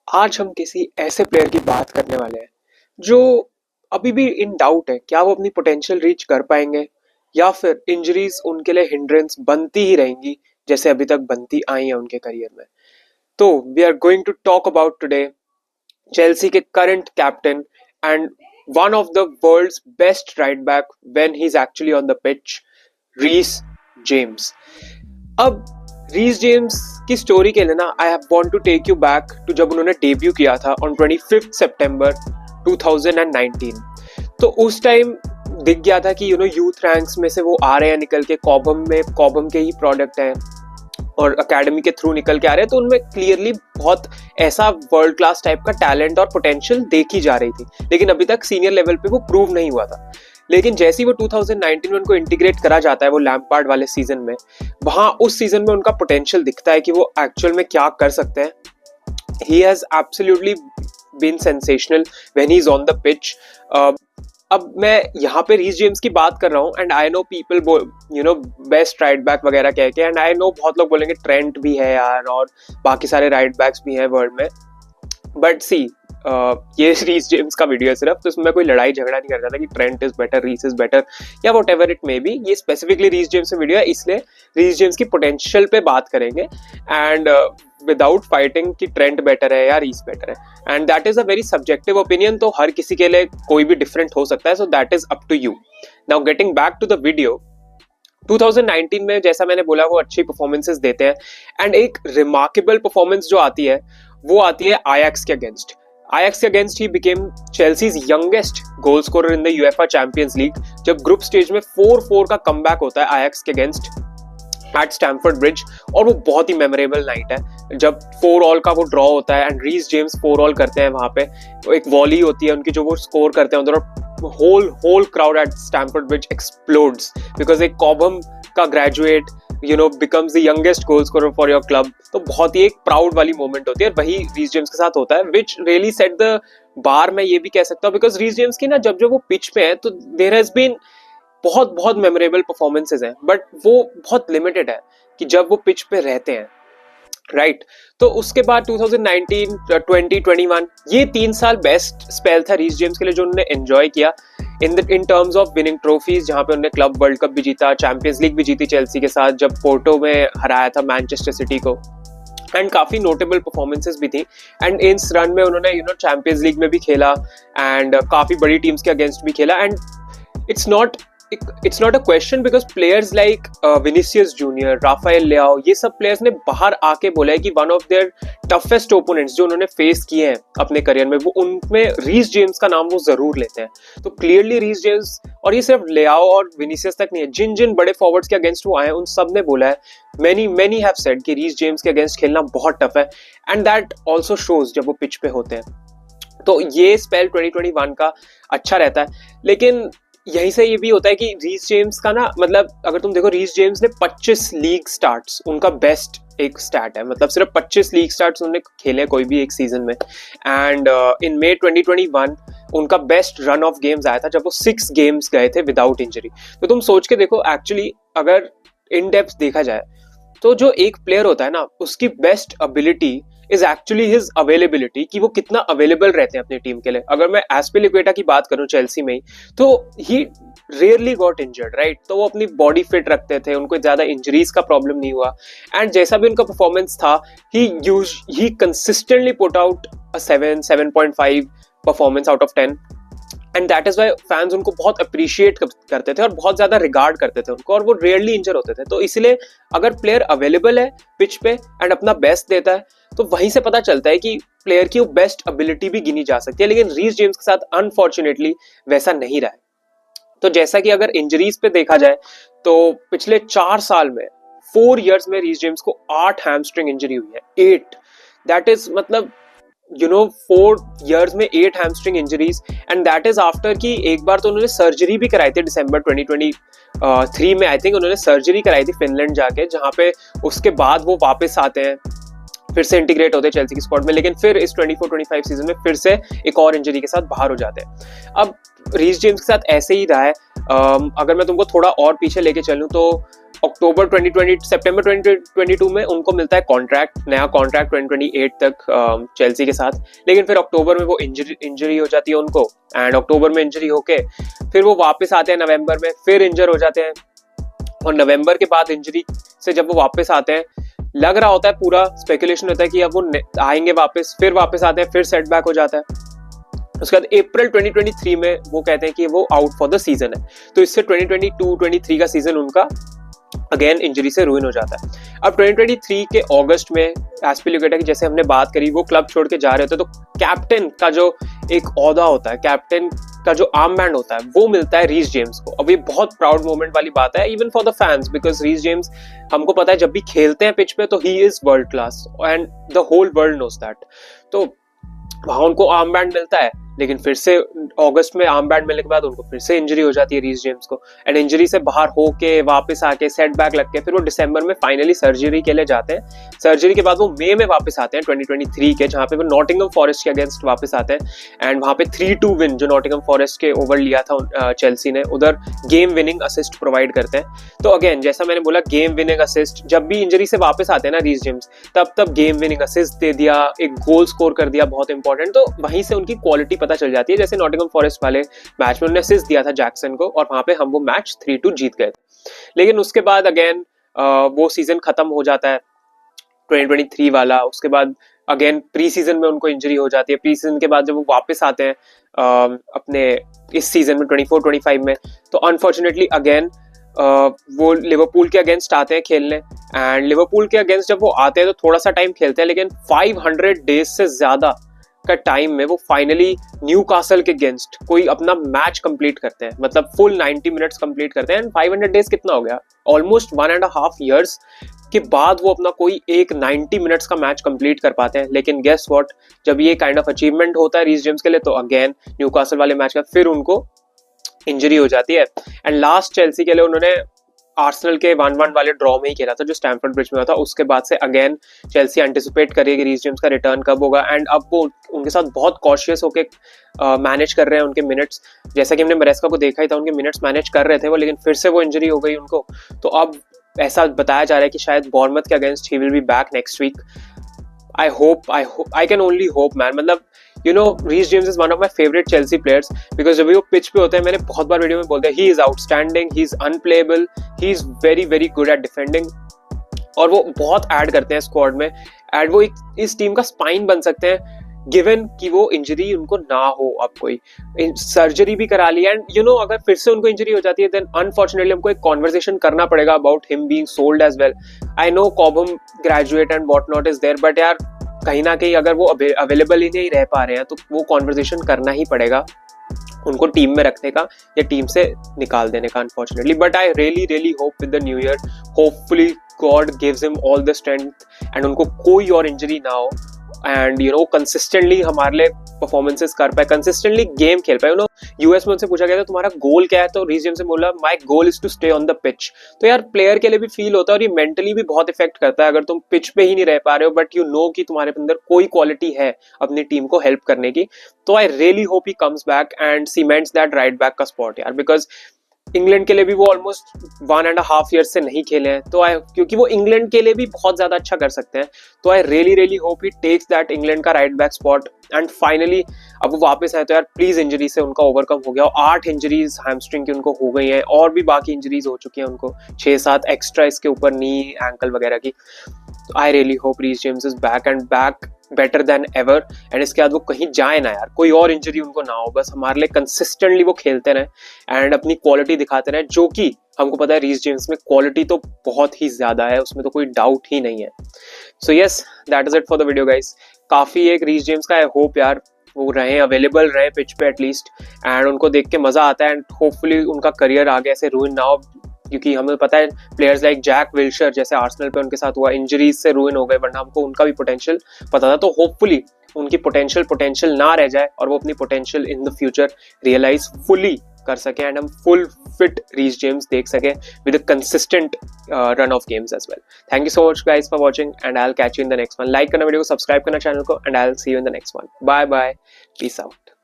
आज हम किसी ऐसे प्लेयर की बात करने वाले हैं जो अभी भी इन डाउट है, क्या वो अपनी पोटेंशियल रीच कर पाएंगे या फिर इंजरीज उनके लिए हिंड्रेंस बनती ही रहेंगी जैसे अभी तक बनती आई हैं उनके करियर में। तो we are going to talk about today Chelsea के current captain and one of the world's best right back when he is actually on the pitch, Reece James. अब रीस जेम्स की स्टोरी के लिए ना I want to take you back to जब उन्होंने debut किया था ऑन 25 सितंबर 2019। तो उस टाइम दिख गया था कि यूथ रैंक्स में से वो आ रहे हैं निकल के, कॉबम के ही प्रोडक्ट हैं और एकेडमी के थ्रू निकल के आ रहे हैं। तो उनमें क्लियरली बहुत ऐसा वर्ल्ड क्लास टाइप का टैलेंट और पोटेंशियल देखी जा रही थी, लेकिन अभी तक सीनियर लेवल पे वो प्रूव नहीं हुआ था। लेकिन जैसे ही वो 2019 में उनको इंटीग्रेट करा जाता है वो लैम्पार्ड वाले सीजन में, वहां उस सीजन में उनका पोटेंशियल दिखता है कि वो एक्चुअल में क्या कर सकते हैं। He has absolutely been sensational when he is on the pitch. अब मैं यहाँ पे रीस जेम्स की बात कर रहा हूँ and I know people best right back वगैरह कह के, एंड आई नो बहुत लोग बोलेंगे ट्रेंट भी है यार और बाकी सारे राइट बैक्स भी हैं वर्ल्ड में। बट सी ये रीस जेम्स का वीडियो है सिर्फ, तो इसमें कोई लड़ाई झगड़ा नहीं कर रहा था कि Trent is better, Reece is better या whatever it may be. ये स्पेसिफिकली रीस जेम्स का वीडियो है, इसलिए रीस जेम्स की पोटेंशियल पे बात करेंगे एंड विदाउट फाइटिंग कि ट्रेंट बेटर है या रीस बेटर है। And that is a very subjective opinion, तो हर किसी के लिए कोई भी डिफरेंट हो सकता है, so that is up to you. Now getting back to the video, 2019 में जैसा मैंने बोला वो अच्छी परफॉर्मेंसेस देते हैं एंड एक रिमार्केबल परफॉर्मेंस जो आती है वो आती है आयैक्स के अगेंस्ट। Ajax के against he became Chelsea's youngest goal scorer in the UEFA Champions League जब ग्रुप स्टेज में 4-4 का कमबैक होता है Ajax के अगेंस्ट एट स्टैमफोर्ड ब्रिज, और वो बहुत ही मेमोरेबल नाइट है जब 4-all का वो ड्रॉ होता है एंड रीस जेम्स 4-all करते हैं। वहां पे एक वॉली होती है उनकी जो वो स्कोर करते हैं उधर, whole crowd at Stamford Bridge explodes because एक कॉबम का graduate becomes the youngest goal scorer for your club। तो बहुत ही एक प्राउड वाली मोमेंट होती है, वही रीस जेम्स के साथ होता है, which really set the bar। मैं ये भी कह सकता हूँ बिकॉज रीस जेम्स की ना जब वो पिच पे है तो देयर हैज बीन बहुत मेमोरेबल परफॉर्मेंसेज हैं, बट वो बहुत लिमिटेड है कि जब वो पिच पे रहते हैं, राइट। तो उसके बाद 2019, 20, 21 ये 3 साल बेस्ट स्पेल था रीस जेम्स के लिए जो उन्होंने एंजॉय किया in terms of winning trophies, जहां पे उन्होंने क्लब वर्ल्ड कप भी जीता, चैंपियंस लीग भी जीती चेल्सी के साथ, जब पोर्टो में हराया था मैनचेस्टर सिटी को, एंड काफी नोटेबल परफॉर्मेंसेस भी थी। एंड इस रन में उन्होंने चैंपियंस लीग में भी खेला एंड काफी बड़ी टीम्स के अगेंस्ट भी खेला। And it's not a question because players like Vinicius Junior, Rafael Leao, ये सब प्लेयर्स ने बाहर आके बोला है कि one of their toughest opponents जो उन्होंने फेस किए हैं अपने करियर में, वो उनमें रीस जेम्स का नाम वो जरूर लेते हैं। तो क्लियरली रीस जेम्स, और ये सिर्फ लियाओ और विनीसियस तक नहीं है, जिन जिन बड़े फॉरवर्ड्स के अगेंस्ट वो आए हैं उन सब ने बोला है, many have said कि रीस जेम्स के अगेंस्ट खेलना बहुत टफ है एंड दैट ऑल्सो शोज जब वो पिच पे होते हैं। तो ये स्पेल 2021 का अच्छा रहता है, लेकिन यहीं से ये भी होता है कि रीस जेम्स का ना, मतलब अगर तुम देखो रीस जेम्स ने 25 लीग स्टार्ट्स उनका बेस्ट एक स्टैट है, मतलब सिर्फ 25 लीग स्टार्ट्स उन्होंने खेले कोई भी एक सीजन में। एंड इन मई 2021 उनका बेस्ट रन ऑफ गेम्स आया था जब वो 6 गेम्स गए थे विदाउट इंजरी। तो तुम सोच के देखो, एक्चुअली अगर इन डेप्थ देखा जाए तो जो एक प्लेयर होता है ना उसकी best ability is actually his availability, कि वो कितना अवेलेबल रहते हैं अपनी टीम के लिए। अगर मैं एस्पिलिक्वेटा की बात करूं चेल्सी में ही, तो ही रेयरली गॉट इंजर्ड, राइट। तो वो अपनी बॉडी फिट रखते थे, उनको ज्यादा इंजरीज का प्रॉब्लम नहीं हुआ एंड जैसा भी उनका परफॉर्मेंस था ही consistently put out a 7.5 performance out of 10 and that is why fans उनको बहुत अप्रिशिएट करते थे और बहुत ज्यादा रिगार्ड करते थे उनको, और वो रेयरली इंजर होते थे। तो इसलिए अगर प्लेयर अवेलेबल है पिच पे एंड अपना बेस्ट देता है तो वहीं से पता चलता है कि प्लेयर की वो बेस्ट एबिलिटी भी गिनी जा सकती है। लेकिन रीस जेम्स के साथ अनफॉर्चुनेटली वैसा नहीं रहा है। तो जैसा कि अगर इंजरीज पे देखा जाए तो पिछले 4 साल में 4 years में रीस जेम्स को 8 हैमस्ट्रिंग इंजरी हुई है, 8। दैट इज मतलब 4 years में 8 hamstring injuries, and that is after कि एक बार तो उन्होंने सर्जरी भी कराई थी दिसंबर 2023 में, आई थिंक उन्होंने सर्जरी कराई थी फिनलैंड जाके, जहां पे उसके बाद वो वापस आते हैं, फिर से इंटीग्रेट होते हैं चेल्सी की स्क्वाड में, लेकिन फिर इस 24-25 सीजन में फिर से एक और इंजरी के साथ बाहर हो जाते हैं। अब रीस जेम्स के साथ ऐसे ही रहा है, अगर मैं तुमको थोड़ा और पीछे लेके चलूँ तो सितंबर 2022 में उनको मिलता है कॉन्ट्रैक्ट, नया कॉन्ट्रैक्ट 2028 तक चेल्सी के साथ। लेकिन फिर अक्टूबर में वो इंजरी हो जाती है उनको, एंड अक्टूबर में इंजरी होके फिर वो वापस आते हैं नवंबर में, फिर इंजर हो जाते हैं। और नवंबर के बाद इंजरी से जब वो वापस आते हैं, लग रहा होता है, पूरा स्पेकुलेशन होता है कि अब वो आएंगे वापस, फिर वापस आते हैं, फिर सेटबैक हो जाता है। उसके बाद अप्रैल 2023 में वो कहते हैं कि वो आउट फॉर द सीजन है। तो इससे 2022-23 का सीजन उनका अगेन इंजरी से रुइन हो जाता है। अब 2023 के अगस्त में एस्पिलिक्वेटा की जैसे हमने बात करी, वो क्लब छोड़ के जा रहे होते हैं, तो कैप्टन का जो एक ओहदा होता है, कैप्टन का जो आर्म बैंड होता है, वो मिलता है रीस जेम्स को। अब ये बहुत प्राउड मोमेंट वाली बात है even for the fans, because Reece James, हमको पता है जब भी खेलते हैं पिच पे तो he is world class and the whole world knows that. तो वहां उनको आर्म बैंड मिलता है, लेकिन फिर से अगस्त में आर्म बैंड मिलने के बाद उनको फिर से इंजरी हो जाती है रीस जेम्स को, एंड इंजरी से बाहर होके वापस आके सेटबैक लग के फिर वो दिसंबर में फाइनली सर्जरी के लिए जाते हैं। सर्जरी के बाद वो मई में वापस आते हैं 2023 के, जहां पे वो नॉटिंघम फॉरेस्ट के अगेंस्ट वापस आते हैं, एंड वहां पे 3-2 विन जो नॉटिंघम फॉरेस्ट के ओवर लिया था चेल्सी ने, उधर गेम विनिंग असिस्ट प्रोवाइड करते हैं। तो अगेन जैसा मैंने बोला, गेम विनिंग असिस्ट, जब भी इंजरी से वापस आते हैं ना रीस जेम्स, तब गेम विनिंग असिस्ट दे दिया, एक गोल स्कोर कर दिया, बहुत इंपॉर्टेंट। तो वहीं से उनकी क्वालिटी पता चल जाती है। जैसे नॉटिंघम फॉरेस्ट वाले मैच में उन्होंने असिस्ट दिया था जैक्सन को, और वहां पे हम वो मैच 3-2 जीत गए थे। लेकिन उसके बाद अगेन वो सीजन खत्म हो जाता है 2023 वाला। उसके बाद अगेन प्री सीजन में उनको इंजरी हो जाती है। प्री सीजन के बाद जब वो वापस आते हैं अपने इस सीजन में 24-25 में, तो अनफॉर्चुनेटली अगेन वो लिवरपूल के अगेंस्ट आते हैं खेलने, एंड लिवरपूल के अगेंस्ट जब वो आते हैं तो थोड़ा सा टाइम खेलते हैं, लेकिन 500 डेज से ज्यादा का टाइम में वो फाइनली न्यूकासल के अगेंस्ट कोई अपना मैच कंप्लीट करते हैं, मतलब फुल 90 मिनट्स कंप्लीट करते हैं। एंड 500 डेज कितना हो गया, ऑलमोस्ट 1.5 ईयर्स के बाद वो अपना कोई एक 90 मिनट्स का मैच कंप्लीट कर पाते हैं। लेकिन गेस व्हाट, जब ये काइंड ऑफ अचीवमेंट होता है रीस जेम्स के लिए, तो अगेन न्यूकासल वाले मैच का फिर उनको इंजरी हो जाती है। एंड लास्ट चेल्सी के लिए उन्होंने आर्सेनल के 1-1 वाले ड्रॉ में ही खेला था जो स्टैमफोर्ड ब्रिज में हुआ था। उसके बाद से अगेन चेल्सी एंटिसिपेट करेगी रीस जेम्स का रिटर्न कब होगा, एंड अब वो उनके साथ बहुत कॉशियस होके मैनेज कर रहे हैं उनके मिनट्स। जैसा कि हमने मरेस्का को देखा ही था, उनके मिनट्स मैनेज कर रहे थे वो, लेकिन फिर से वो इंजरी हो गई उनको। तो अब ऐसा बताया जा रहा है कि शायद बॉर्नमथ के against he will be back next week. I can only hope man, मतलब you know Reece James is one of my favorite Chelsea players because जब भी वो पिच पे होते हैं, मैंने बहुत बार वीडियो में बोलते हैं, he is outstanding, he is unplayable, he is very good at defending, और वो बहुत ऐड करते हैं स्क्वाड में, एंड वो इस टीम का स्पाइन बन सकते हैं गिवन कि वो इंजरी उनको ना हो। अब कोई सर्जरी भी करा ली, एंड यू नो अगर फिर से उनको इंजरी हो जाती है, देन अनफॉर्चुनेटली हमको एक कॉन्वर्सेशन करना पड़ेगा about him being sold as well. I know Cobham graduate and what not is there, but यार कहीं ना कहीं अगर वो अवेलेबल ही नहीं रह पा रहे हैं, तो वो कॉन्वर्सेशन करना ही पड़ेगा उनको टीम में रखने का या टीम से निकाल देने का, unfortunately. But I really hope with the new year, hopefully God gives him all the strength and उनको कोई और इंजरी ना हो, एंड यू नो कंसिस्टेंटली हमारे लिए परफॉर्मेंसेस कर पाए, कंसिस्टेंटली गेम खेल पाए। यू नो यूएस में उनसे पूछा गया था तुम्हारा गोल क्या है, तो रीस जेम्स ने बोला my goal is to stay on the pitch. तो यार प्लेयर के लिए भी फील होता है और ये मेंटली भी बहुत इफेक्ट करता है अगर तुम पिच पे ही नहीं रह पा रहे हो, बट यू नो कि तुम्हारे अंदर कोई क्वालिटी है अपनी टीम को हेल्प करने की। तो I really hope he comes back and cements that right back का स्पॉट यार, बिकॉज इंग्लैंड के लिए भी वो ऑलमोस्ट 1.5 ईयर से नहीं खेले हैं, तो क्योंकि वो इंग्लैंड के लिए भी बहुत ज्यादा अच्छा कर सकते हैं। तो I really hope he takes that England का right back spot, and finally अब वो वापस आए तो यार प्लीज इंजरी से उनका ओवरकम हो गया। 8 इंजरीज हैमस्ट्रिंग की उनको हो गई हैं, और भी बाकी इंजरीज हो चुकी हैं उनको 6-7 एक्स्ट्रा इसके ऊपर, नी एंकल वगैरह की। I really hope Reece James is back and back better than ever, and इसके बाद वो कहीं जाए ना यार, कोई और इंजरी उनको ना हो, बस हमारे लिए कंसिस्टेंटली वो खेलते रहे एंड अपनी क्वालिटी दिखाते रहे, जो कि हमको पता है रीस जेम्स में क्वालिटी तो बहुत ही ज्यादा है, उसमें तो कोई डाउट ही नहीं है। So yes, that is it for the video guys. काफी एक रीस जेम्स का आई होप यार वो रहे अवेलेबल रहे पिच पे एटलीस्ट, एंड उनको देख के मजा आता है, एंड होपफुली उनका करियर आगे ऐसे रुइन ना हो, क्योंकि हमें पता है प्लेयर्स लाइक जैक विल्शर जैसे आर्सेनल पे उनके साथ हुआ, इंजरीज से रुइन हो गए, वरना हमको उनका भी पोटेंशियल पता था। तो होपफुली उनकी पोटेंशियल ना रह जाए और वो अपनी potential in the future realise fully कर सके, एंड हम फुल फिट रीस जेम्स देख सके with a consistent run of games as well. Thank you so much guys for watching, and I will catch you in the next one. Like करना video को, subscribe करना channel को, and I will see you in the next one. Bye bye, peace out.